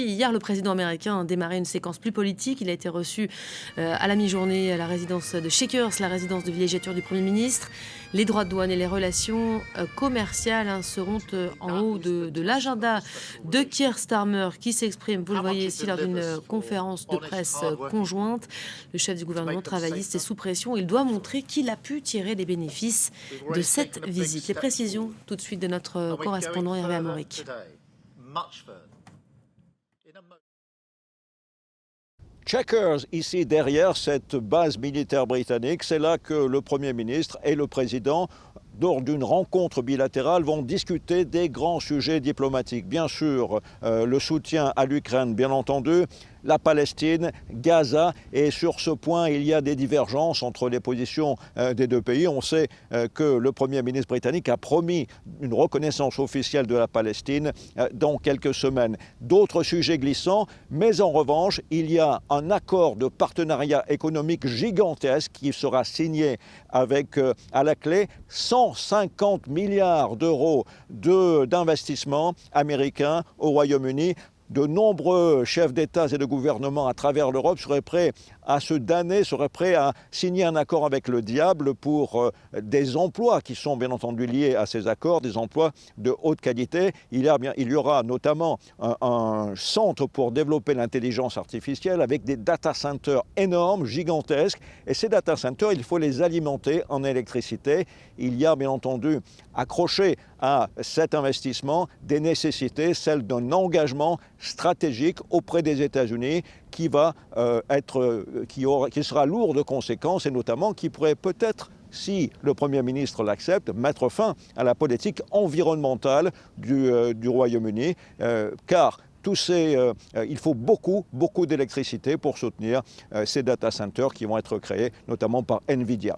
Hier, le président américain a démarré une séquence plus politique. Il a été reçu à la mi-journée à la résidence de Shakers, la résidence de villégiature du Premier ministre. Les droits de douane et les relations commerciales seront en haut de l'agenda de Keir Starmer, qui s'exprime, vous le voyez ici, lors d'une conférence de presse conjointe. Le chef du gouvernement travailliste est sous pression. Il doit montrer qu'il a pu tirer des bénéfices de cette visite. Les précisions tout de suite de notre correspondant Hervé Amoric. Checkers, ici derrière cette base militaire britannique, c'est là que le Premier ministre et le Président, lors d'une rencontre bilatérale, vont discuter des grands sujets diplomatiques. Bien sûr, le soutien à l'Ukraine, bien entendu, la Palestine, Gaza, et sur ce point, il y a des divergences entre les positions des deux pays. On sait que le Premier ministre britannique a promis une reconnaissance officielle de la Palestine dans quelques semaines. D'autres sujets glissants, mais en revanche, il y a un accord de partenariat économique gigantesque qui sera signé avec, à la clé, 150 milliards d'euros d'investissements américains au Royaume-Uni. De nombreux chefs d'État et de gouvernement à travers l'Europe seraient prêts à se damner, seraient prêts à signer un accord avec le diable pour des emplois qui sont bien entendu liés à ces accords, des emplois de haute qualité. Il y aura notamment un centre pour développer l'intelligence artificielle avec des data centers énormes, gigantesques. Et ces data centers, il faut les alimenter en électricité. Il y a bien entendu accroché à cet investissement des nécessités, celles d'un engagement stratégique auprès des États-Unis qui sera lourd de conséquences et notamment qui pourrait peut-être, si le Premier ministre l'accepte, mettre fin à la politique environnementale du Royaume-Uni, car il faut beaucoup d'électricité pour soutenir ces data centers qui vont être créés notamment par NVIDIA.